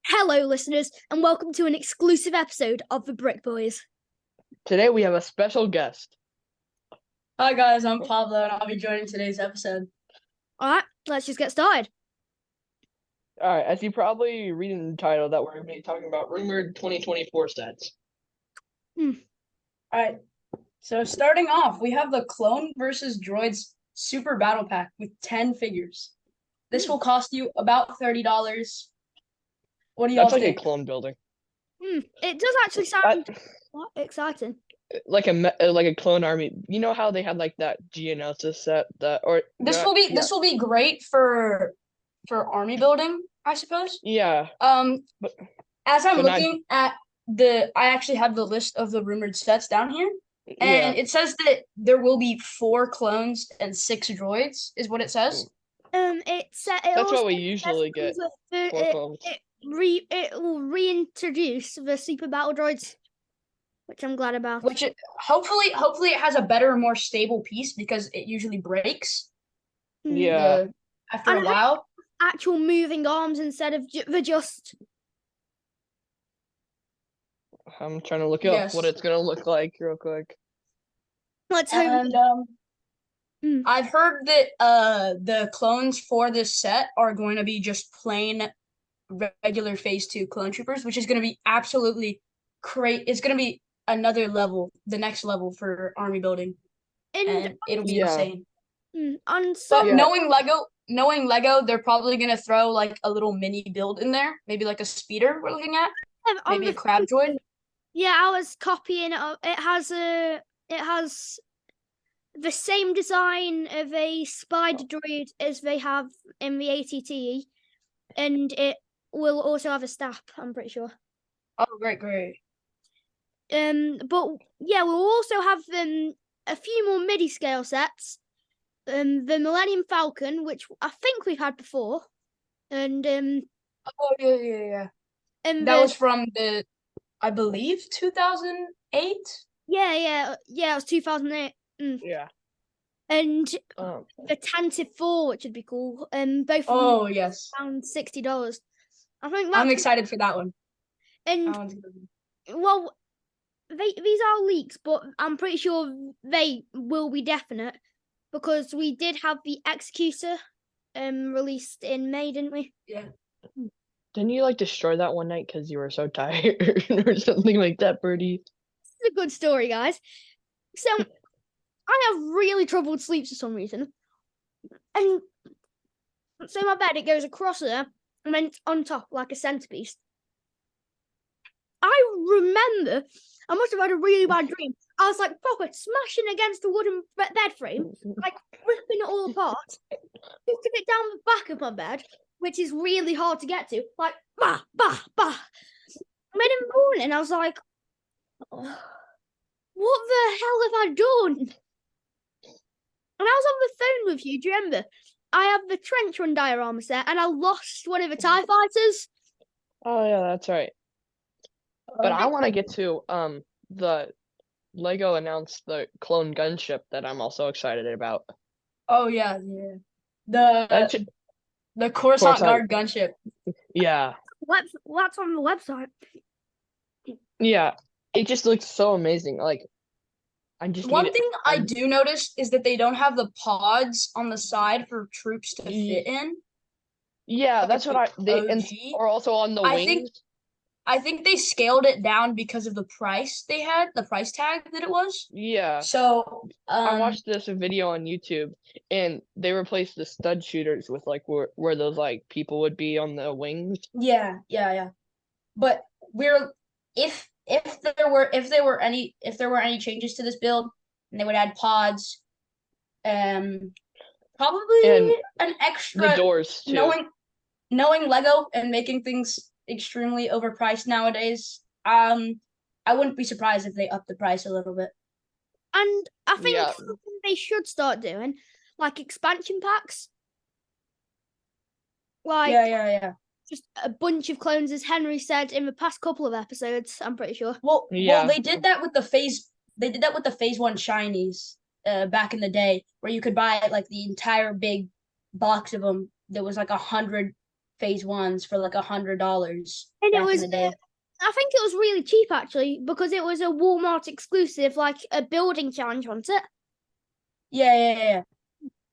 Hello, listeners, and welcome to an exclusive episode of the Brick Boys. Today we have a special guest. Hi guys, I'm Pablo and I'll be joining today's episode. Alright, let's just get started. All right, as you probably read in the title, that we're going to be talking about rumored 2024 sets. Alright, so starting off, we have the Clone vs. Droids Super Battle Pack with 10 figures. This will cost you about $30. What do y'all That's like think? a clone building. It does actually sound exciting. Like a clone army. You know how they had like that Geonosis set This will be great for army building, I suppose. Yeah. But As I'm looking at I actually have the list of the rumored sets down here. And it says that there will be 4 clones and 6 droids, is what it says. That's what we usually get. 4 clones. It will reintroduce the Super Battle Droids, which I'm glad about. Hopefully it has a better, more stable piece because it usually breaks. Yeah. After a while. Actual moving arms instead of just. I'm trying to look up what it's gonna look like real quick. Let's hope. And I've heard that the clones for this set are going to be just plain regular Phase 2 clone troopers, which is going to be absolutely great. It's going to be another level, the next level for army building, and it'll be insane. But knowing Lego, they're probably going to throw like a little mini build in there, maybe like a speeder we're looking at, maybe a crab droid. Yeah, I was copying it. It has the same design of a spider droid as they have in the ATTE, and it will also have a staff, I'm pretty sure. Oh, great. But yeah, we'll also have a few more MIDI scale sets. The Millennium Falcon, which I think we've had before, and oh yeah. And that was from I believe 2008. Yeah, it was 2008. Yeah. And the Tantive 4, which would be cool. Both. Oh yes. Around $60. I think I'm excited for that one. And well, these are leaks, but I'm pretty sure they will be definite because we did have the Executor released in May, didn't we? Yeah. Didn't you like destroy that one night because you were so tired or something like that, Birdie? This is a good story, guys. So I have really troubled sleep for some reason, and so my bed, it goes across there and then on top like a centerpiece. I remember I must have had a really bad dream. I was like proper smashing against the wooden bed frame, like ripping it all apart, putting it down the back of my bed, which is really hard to get to, like bah. And then in the morning I was like, oh, what the hell have I done? And I was on the phone with you, do you remember? I have the Trench Run diorama set and I lost one of the TIE fighters. Oh yeah, that's right. But I want to get to the Lego announced the clone gunship that I'm also excited about. Oh yeah. The Coruscant Guard gunship. Yeah. What's on the website? Yeah, it just looks so amazing. Like, one thing I do notice is that they don't have the pods on the side for troops to fit in. Yeah, that's what or also on the wings. I think they scaled it down because of the price they had, the price tag that it was. Yeah. So I watched this video on YouTube, and they replaced the stud shooters with like where those like people would be on the wings. Yeah. But if there were any changes to this build, and they would add pods, probably an extra the doors too. Knowing Lego and making things extremely overpriced nowadays, I wouldn't be surprised if they upped the price a little bit. And I think they should start doing like expansion packs. Like just a bunch of clones, as Henry said in the past couple of episodes, I'm pretty sure. Well, they did that with the Phase 1 shinies back in the day, where you could buy like the entire big box of them. There was like 100 phase ones for like $100 And it back in was, the day. I think it was really cheap actually because it was a Walmart exclusive, like a building challenge, wasn't it? Yeah.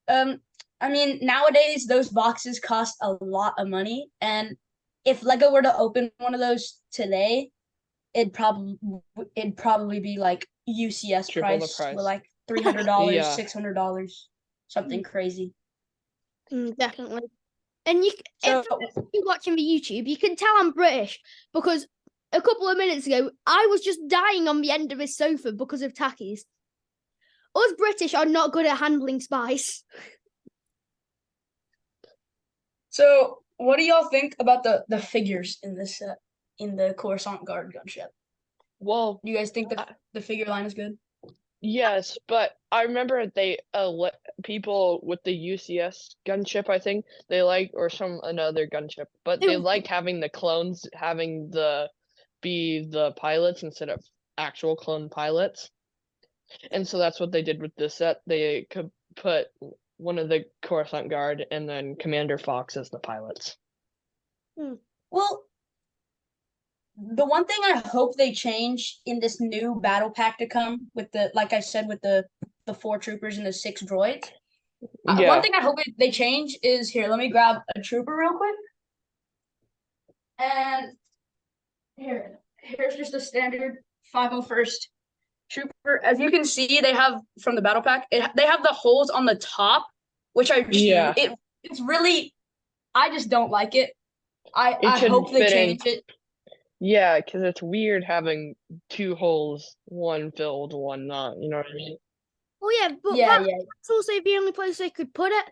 I mean, nowadays those boxes cost a lot of money, and if Lego were to open one of those today, it'd probably be like UCS Triple the price, price. with like $300, Yeah. $600, something crazy. Definitely. And you, So if you're watching the YouTube, you can tell I'm British because a couple of minutes ago I was just dying on the end of this sofa because of Takis. Us British are not good at handling spice. So, what do y'all think about the figures in this set, in the Coruscant Guard gunship? Well, Do you guys think the figure line is good? yes, but I remember they people with the UCS gunship, I think they like, or another gunship, but they like having the clones having be the pilots instead of actual clone pilots. And so that's what they did with this set. They could put one of the Coruscant Guard and then Commander Fox as the pilots. Well, the one thing I hope they change in this new battle pack to come with like I said, with the 4 troopers and the 6 droids. Yeah. One thing I hope they change is, here, let me grab a trooper real quick. And here's just a standard 501st trooper. As you can see, they have, from the battle pack, they have the holes on the top, which it's really, I just don't like it. I hope they change it. Yeah, because it's weird having 2 holes, one filled, one not. You know what I mean? Oh yeah, but that's also the only place they could put it,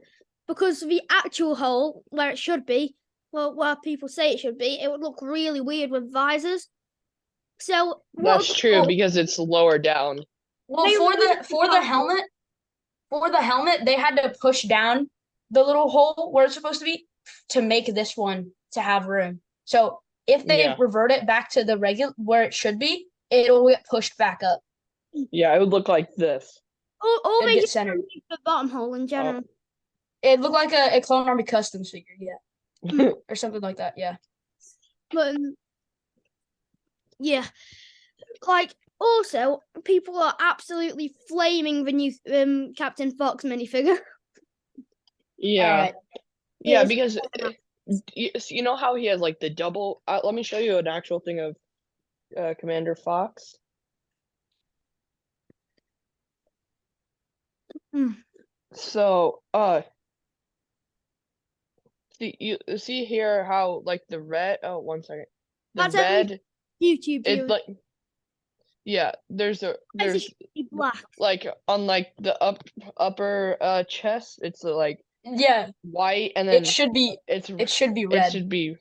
because the actual hole where it should be, well, where people say it should be, it would look really weird with visors. So that's true because it's lower down. Well, for the helmet, they had to push down the little hole where it's supposed to be to make this one to have room. So if they revert it back to the regular where it should be, it'll get pushed back up. Yeah, it would look like this. Or they just centered the bottom hole in general. It looked like a Clone Army Customs figure, yeah. Or something like that, yeah. But yeah, like, also people are absolutely flaming the new Captain Fox minifigure. Yeah, yeah, because you know how he has like the double. Let me show you an actual thing of Commander Fox. So, see here how like the red. Oh, 1 second. The red YouTube. It's like, yeah. There's black. Like on like the upper chest. It's like white, and then it should be red. It should be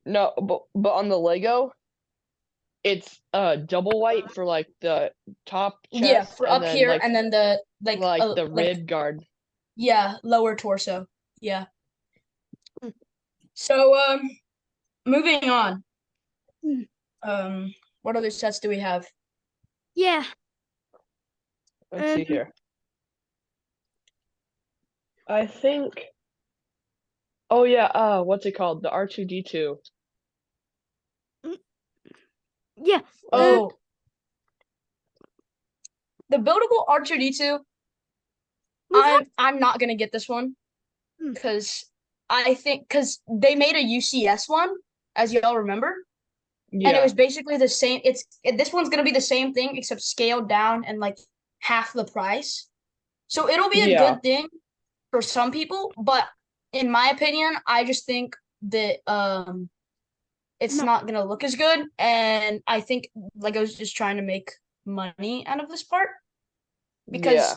no, but on the Lego, it's double white for like the top chest. Yeah, for up here, like, and then the the rib guard. Yeah, lower torso. Yeah. So moving on. What other sets do we have? Yeah. Let's see here. I think. Oh yeah. What's it called? The R2D2. Yeah. Oh. The buildable R2D2. I'm not gonna get this one because because they made a UCS one, as y'all remember. Yeah. And it was basically the same. This one's gonna be the same thing except scaled down and like half the price. So it'll be a good thing for some people, but in my opinion, I just think that it's not gonna look as good, and I think Lego's just trying to make money out of this part because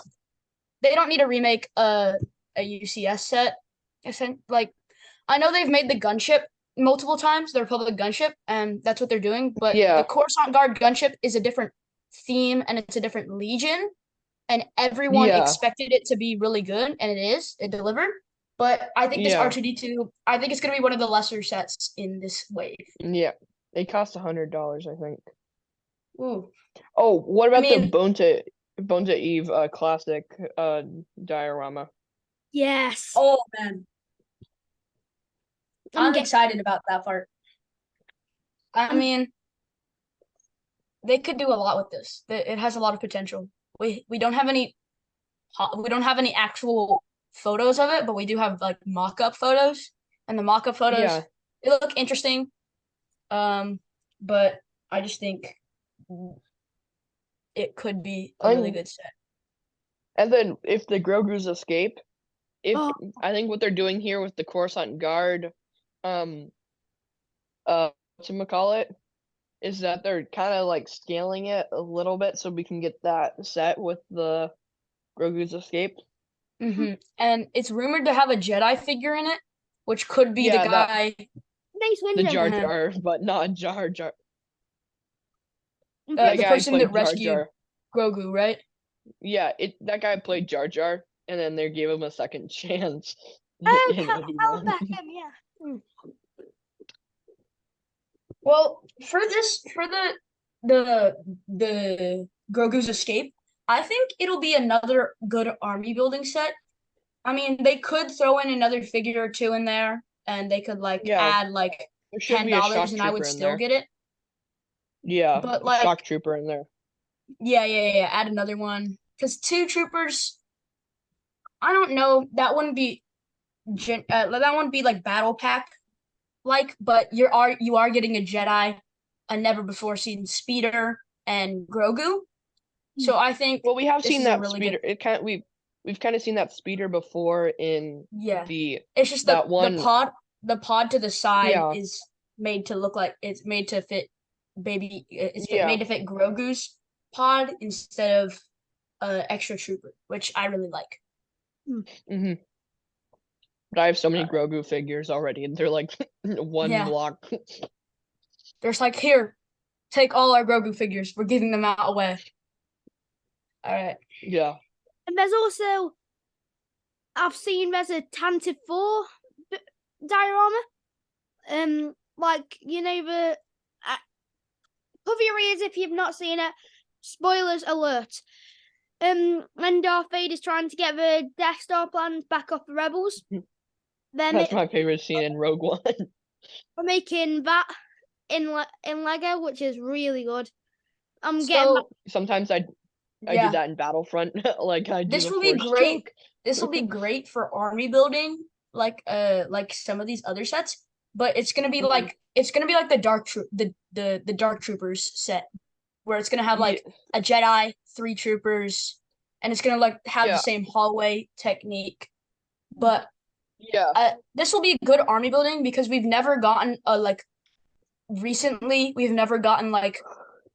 they don't need to remake a UCS set. Like, I know they've made the gunship multiple times, the Republic gunship, and that's what they're doing. But the Coruscant Guard gunship is a different theme, and it's a different legion, and everyone expected it to be really good, and it is. It delivered. But I think this R2D2, I think it's gonna be one of the lesser sets in this wave. Yeah, it costs $100, I think. Ooh. Oh, what about the Bonta Eve classic diorama? Yes. Oh man. I'm excited about that part. I mean, they could do a lot with this. It has a lot of potential. We don't have any actual photos of it, but we do have like mock-up photos, and the mock-up photos Yeah. they look interesting. But I just think it could be a really good set. And then if the Grogu's escape, Oh. I think what they're doing here with the Coruscant Guard, whatchamacallit, is that they're kind of like scaling it a little bit so we can get that set with the Grogu's escape. And it's rumored to have a Jedi figure in it, which could be the guy. Nice The Jar Jar, but not Jar Jar. The person that rescued Grogu, right? Yeah, that guy played Jar Jar, and then they gave him a second chance. Oh, Cal Beckham, yeah. Well, for the Grogu's escape, I think it'll be another good army building set. I mean, they could throw in another figure or two in there, and they could add like $10, and I would still get it. Yeah, but like shock trooper in there. Yeah. Add another one, because 2 troopers. I don't know. That wouldn't be like battle pack but you are getting a Jedi, a never before seen speeder, and Grogu. So I think we have seen that speeder. We've kind of seen that speeder before in it's just that the pod to the side is made to look like it's made to fit made to fit Grogu's pod instead of extra trooper, which I really like. But I have so many Grogu figures already, and they're like one block. There's like, here, take all our Grogu figures. We're giving them out away. All right. Yeah. And there's also, I've seen there's a Tantive 4 diorama. Like, you know, the cover your ears if you've not seen it. Spoilers alert. And Darth Vader's trying to get the Death Star plans back off the Rebels. That's my favorite scene in Rogue One. We're making that in Lego, which is really good. Sometimes I do that in Battlefront. Like I do. This will be great. This will be great for army building, like some of these other sets. But it's gonna be like the Dark Troopers set, where it's gonna have like a Jedi, 3 troopers, and it's gonna have the same hallway technique. But this will be good army building because we've never gotten recently we've never gotten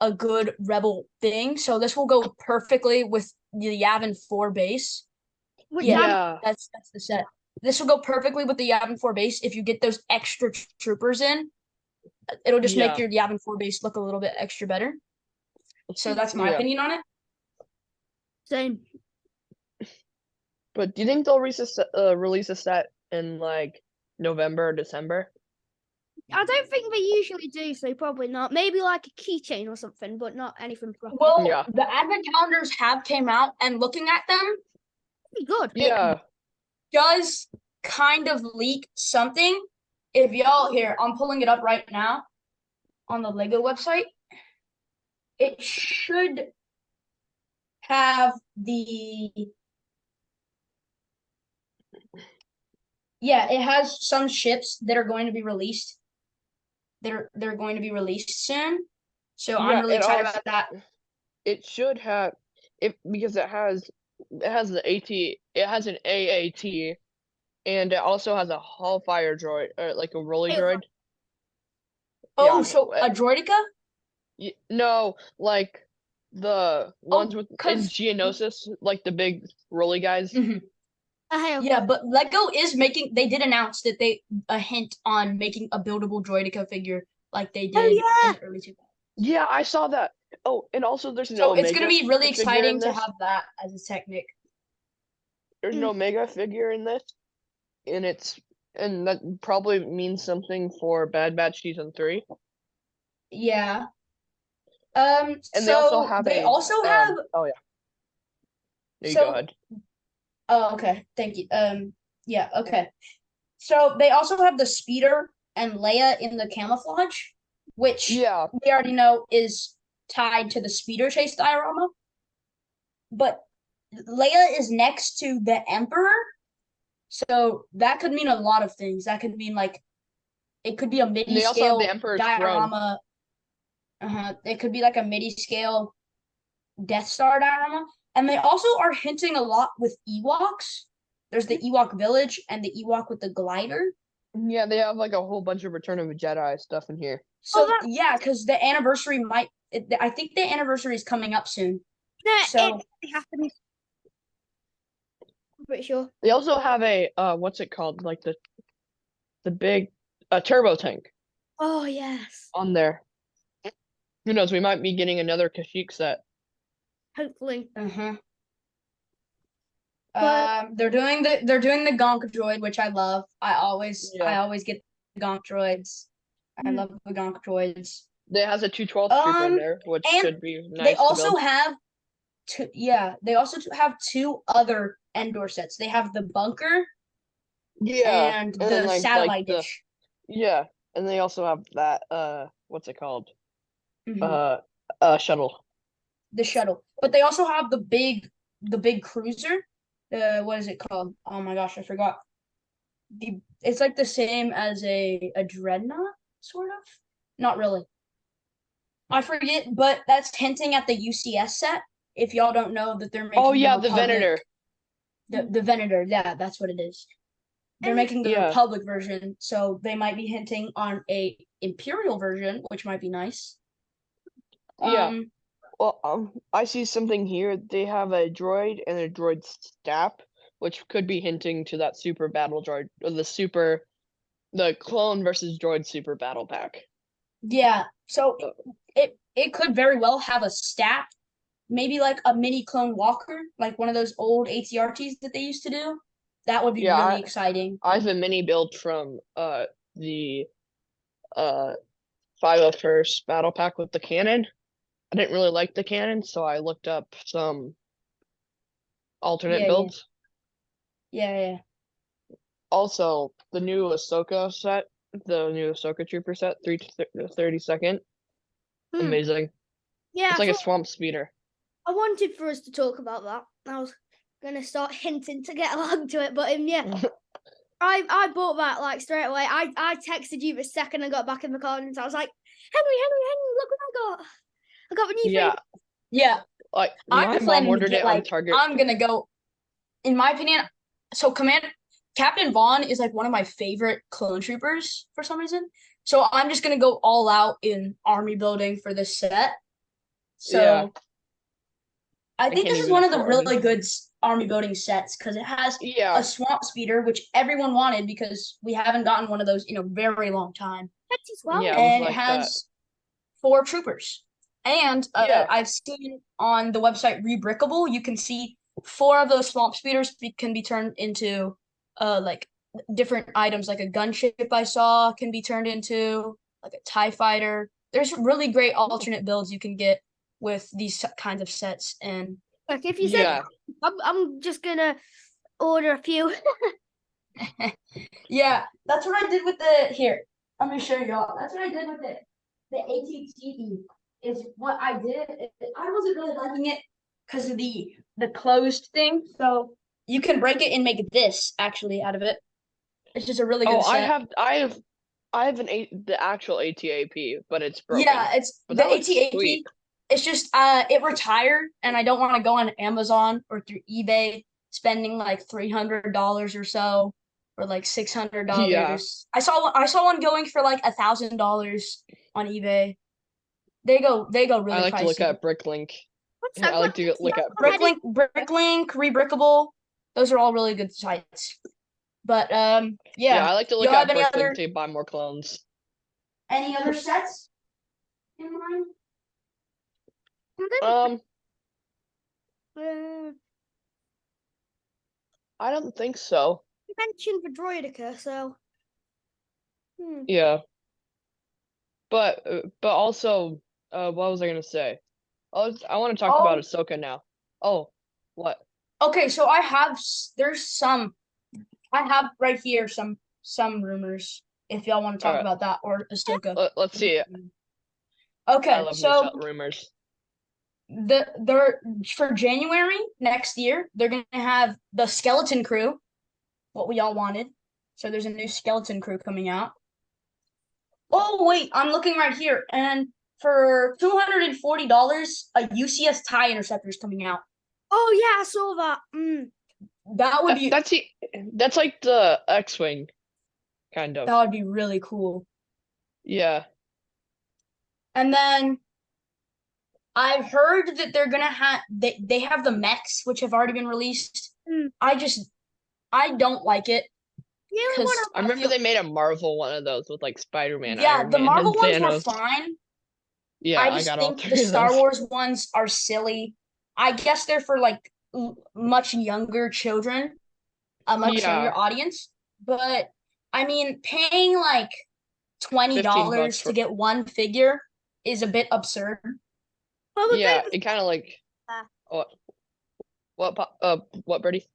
a good rebel thing. So this will go perfectly with the Yavin 4 base. That's the set. This will go perfectly with the Yavin 4 base. If you get those extra troopers in, it'll just make your Yavin 4 base look a little bit extra better. So that's my opinion on it. Same. But do you think they'll release a set in November or December? I don't think they usually do, so probably not. Maybe like a keychain or something, but not anything proper. Well, the advent calendars have came out, and looking at them, pretty good. Yeah, does kind of leak something. If y'all here, I'm pulling it up right now on the Lego website. It should have it has some ships that are going to be released. They're going to be released soon. So I'm really excited about that. It should have because it has the AT, it has an AAT, and it also has a Hellfire droid, or like a rolly droid. Oh, so a droidica? No, like the ones in Geonosis, like the big rolly guys. Yeah, but Lego they did announce that a hint on making a buildable droidica figure like they did in the early 2000s. Yeah, I saw that. Oh, and also there's so it's going to be really exciting to have that as a technique. There's an Omega figure in this, and that probably means something for Bad Batch Season 3. Yeah. And they also have oh yeah. There you go ahead. Oh, okay. Thank you. Yeah, okay. So they also have the speeder and Leia in the camouflage, which Yeah. we already know is tied to the speeder chase diorama. But Leia is next to the Emperor, so that could mean a lot of things. That could mean like it could be a And they also have the midi-scale Emperor's throne. diorama. It could be like a midi-scale Death Star diorama. And they also are hinting a lot with Ewoks. There's the Ewok village and the Ewok with the glider. Yeah, they have like a whole bunch of Return of the Jedi stuff in here. So yeah, because the anniversary I think the anniversary is coming up soon. So it happens. I'm pretty sure. They also have a what's it called? Like the big turbo tank Oh yes. on there. Who knows? We might be getting another Kashyyyk set. Hopefully. They're doing the Gonk droid, which I love. I always get the Gonk droids. I love the Gonk droids. They has a 212 trooper in there, which should be nice. They also have two other Endor sets. They have the bunker, and the then, like, satellite dish. And they also have that what's it called? Shuttle. The shuttle, but they also have the big cruiser. What is it called? Oh my gosh, I forgot. It's like the same as a dreadnought, sort of. Not really. I forget, but that's hinting at the UCS set. If y'all don't know that they're making. Oh yeah, the Venator. The Venator, yeah, that's what it is. They're making the Republic version, so they might be hinting on a Imperial version, which might be nice. Yeah. Well, I see something here. They have a droid and a droid staff, which could be hinting to that super battle droid, or the clone versus droid super battle pack. Yeah, so it could very well have a staff, maybe like a mini clone walker, like one of those old ATRTs that they used to do. That would be really exciting. I have a mini build from the 501st battle pack with the cannon. I didn't really like the cannon, so I looked up some alternate builds. Yeah. Also, the new Ahsoka set, the new Ahsoka Trooper set, 32nd. Amazing. Yeah, it's like a swamp speeder. I wanted for us to talk about that. I was gonna start hinting to get along to it, but yeah. I bought that like straight away. I texted you the second I got back in the car, and I was like, Henry, look what I got. I got a new thing. Yeah. Like I'm planning to get on Target. I'm gonna go. In my opinion, so Captain Vaughn is like one of my favorite clone troopers for some reason. So I'm just gonna go all out in army building for this set. So I think this is one of the really good army building sets because it has a swamp speeder, which everyone wanted because we haven't gotten one of those in a very long time. And it has 4 troopers. And I've seen on the website Rebrickable, you can see 4 of those swamp speeders can be turned into like different items, like a gunship I saw can be turned into like a TIE fighter. There's really great alternate builds you can get with these kinds of sets. And like if you said I'm just gonna order a few. Yeah, that's what I did with here. Let me show y'all. That's what I did with the ATTE. Is what I did. I wasn't really liking it because of the closed thing. So you can break it and make this actually out of it. It's just a really good set. I have the actual ATAP, but it's broken. Yeah, it's the ATAP. It's just it retired, and I don't want to go on Amazon or through eBay spending like $300 or so, or like $600. Yeah. I saw one going for like $1,000 on eBay. They go really pricey. I like to look at Bricklink. I like to look at Bricklink, Rebrickable. Those are all really good sites. But yeah, I like to look at Bricklink to buy more clones. Any other sets in mind? I don't think so. You mentioned the Droideka, so yeah. But also, what was I gonna say? I want to talk about Ahsoka now. Oh, what? Okay, so I have right here some some rumors if y'all want to talk Alright. about that or Ahsoka. Let's see it. I Okay, love so rumors. they're for January next year, they're gonna have the Skeleton Crew, what we all wanted. So there's a new Skeleton Crew coming out. Oh wait, I'm looking right here, and for $240, a UCS TIE Interceptor is coming out. Oh yeah, I saw that. That would be That's like the X-wing, kind of. that would be really cool. Yeah. And then I've heard that they're gonna have they have the mechs, which have already been released. Mm. I don't like it. The only 'Cause one I remember they made a Marvel one of those with like Spider-Man, yeah, Iron the Man, Marvel and ones were Thanos. fine. Yeah, I I just got all think three the of Star those. Wars ones are silly. I guess they're for like much younger children, a much Yeah. younger audience. But I mean, paying like $20 $15 to get one figure is a bit absurd. Well, the Yeah, Boba it kind of like what Birdie?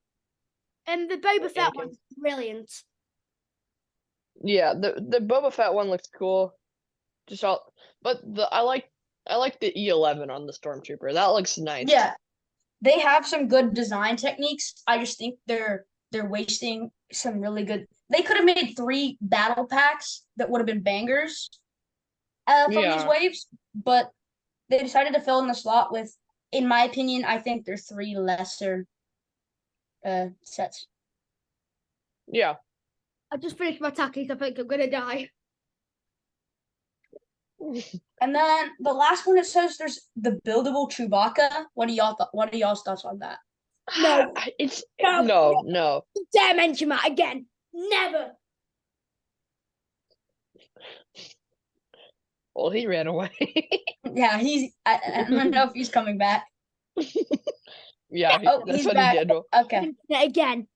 and the Boba Fett Anakin. one's brilliant. Yeah, the Boba Fett one looks cool. But I like the E11 on the Stormtrooper. That looks nice. Yeah, they have some good design techniques. I just think they're wasting some really good. They could have made 3 battle packs that would have been bangers from these Yeah. waves, but they decided to fill in the slot with, in my opinion, I think they're 3 lesser sets. Yeah. I just finished my tackies. I think I'm gonna die. And then the last one, it says there's the buildable Chewbacca. What are y'all's thoughts on that? No. It's No. no. Dare mention that again. Never. Well, he ran away. Yeah, I don't know if he's coming back. Yeah, Oh, that's he's what back. he did. Okay. Again.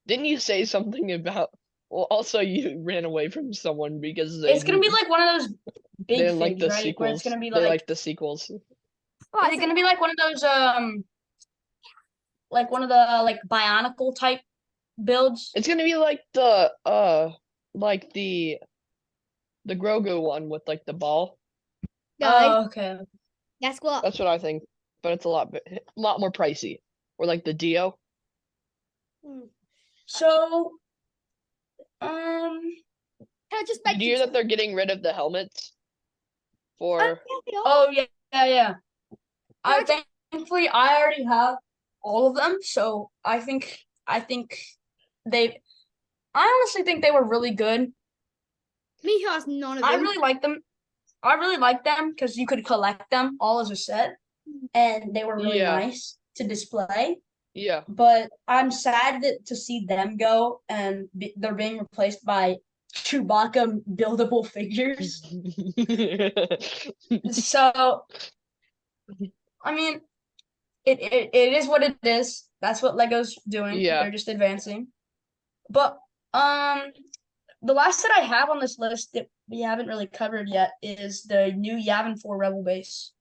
Didn't you say something about? Well, also you ran away from someone because It's gonna be like one of those big they figs, like the right? Where it's sequels. gonna be They like, like the sequels. is it gonna be like one of those like one of the like Bionicle type builds? It's gonna be like the Grogu one with like the ball. Guys, Oh, okay. guess what? That's what I think, but it's a lot more pricey. Or like the Dio. So, Can I just Did mention you hear that they're getting rid of the helmets? For oh yeah. Thankfully I already have all of them, so I honestly think they were really good. me who has none of them. I really like them. I really like them because you could collect them all as a set, and they were really nice to display. Yeah. But I'm sad to see them go, and they're being replaced by Chewbacca buildable figures. So, I mean, it is what it is. That's what Lego's doing. Yeah. They're just advancing. But the last set I have on this list that we haven't really covered yet is the new Yavin 4 Rebel base.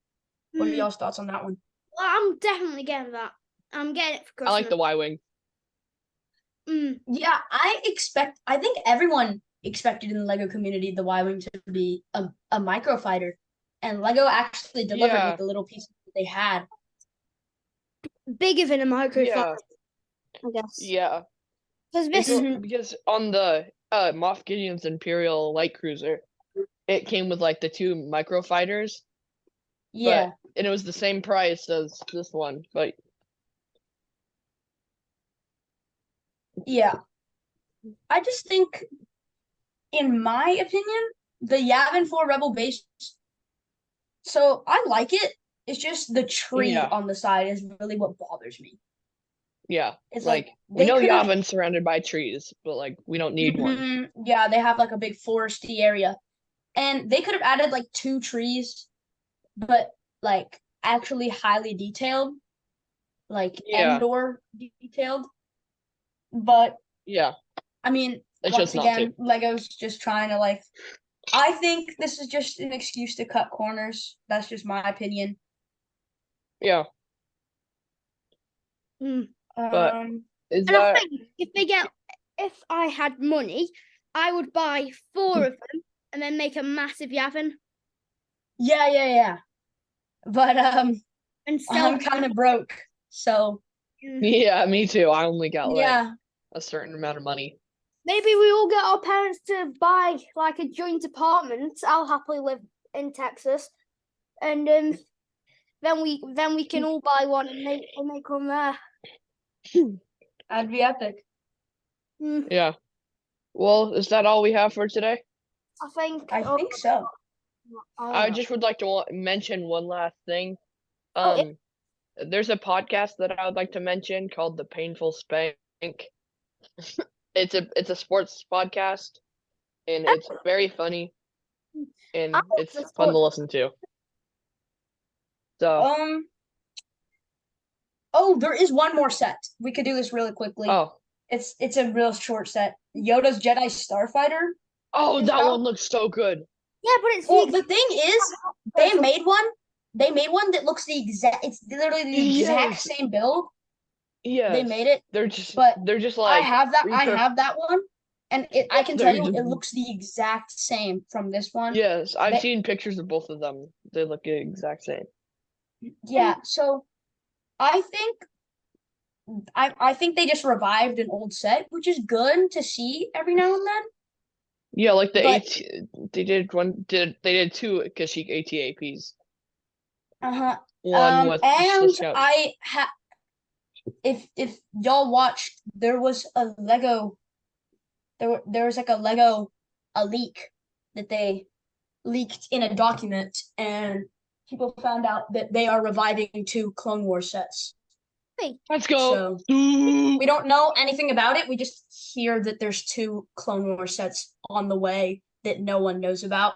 What are y'all's thoughts on that one? Well, I'm definitely getting that. I'm getting it for Christmas. I like the Y-wing. Yeah, I think everyone expected in the Lego community the Y-wing to be a micro fighter, and Lego actually delivered with the little pieces that they had. Bigger than a micro fighter, I guess. Yeah. Because on the Moff Gideon's Imperial Light Cruiser, it came with like the 2 microfighters. Yeah. And it was the same price as this one, but yeah. I just think, in my opinion, the Yavin 4 Rebel base, so I like it. It's just the tree on the side is really what bothers me. Yeah. It's like we know Yavin's surrounded by trees, but like we don't need one. Yeah, they have like a big foresty area. And they could have added like 2 trees, but like actually highly detailed, like Endor detailed. But yeah, I mean, it's once again, Lego's just trying to like, I think this is just an excuse to cut corners. That's just my opinion. Yeah. But I think if they get if I had money, I would buy 4 of them and then make a massive Yavin. Yeah. But And sell I'm kind of broke, so Yeah, me too. I only got like yeah. a certain amount of money. Maybe we all get our parents to buy like a joint apartment. I'll happily live in Texas, and then we can all buy one and make one there. That'd be epic. Yeah. Well, is that all we have for today? I think so. I just would like to mention one last thing. Oh, There's a podcast that I would like to mention called The Painful Spank. It's a sports podcast, and it's very funny, and it's fun to listen to. So, oh, there is one more set. We could do this really quickly. oh, It's a real short set. Yoda's Jedi Starfighter. oh, Is that that- one looks so good. yeah, but it's Well, the thing is, they made one. They made one that looks the exact. It's literally the exact Yes. same build. Yeah, They made it. They're just but like I have that. I repur- have that one, and I can tell you, They're it just- looks the exact same from this one. Yes, I've They- seen pictures of both of them. They look the exact same. Yeah. So, I think. I think they just revived an old set, which is good to see every now and then. Yeah, like the But- they did 2 Kashyyyk ATAPs. Uh-huh. One with the And Scouts. I if y'all watched, there was a Lego. There was like a leak that they leaked in a document, and people found out that they are reviving 2 Clone Wars sets. Let's go. So we don't know anything about it. We just hear that there's 2 Clone Wars sets on the way that no one knows about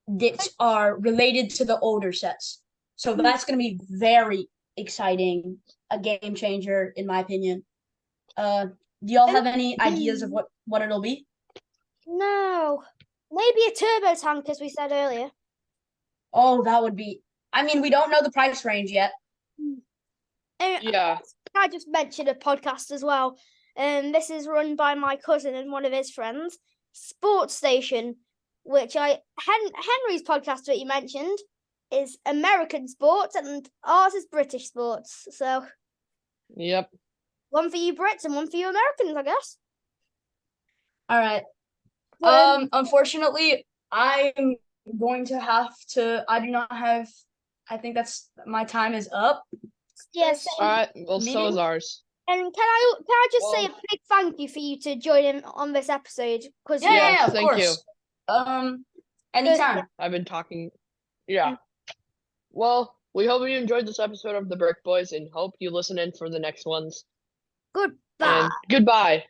that are related to the older sets. So that's going to be very exciting, a game changer in my opinion. Do y'all have any ideas of what it'll be? no, maybe a turbo tank, as we said earlier. Oh, that would be. I mean, we don't know the price range yet. And Yeah. I just mentioned a podcast as well. This is run by my cousin and one of his friends, Sports Station, which Henry's podcast that you mentioned is American sports and ours is British sports. So Yep. one for you Brits and one for you Americans, I guess. All right. Unfortunately, I'm going to have to. I do not have. I think that's my time is up. Yes. All right. Well, so Meeting? is ours. And can I just say a Well- big thank you for you to join in on this episode? Because Yeah, of thank course. Anytime. I've been talking. Yeah. Well, we hope you enjoyed this episode of the Brick Boys and hope you listen in for the next ones. goodbye. And goodbye.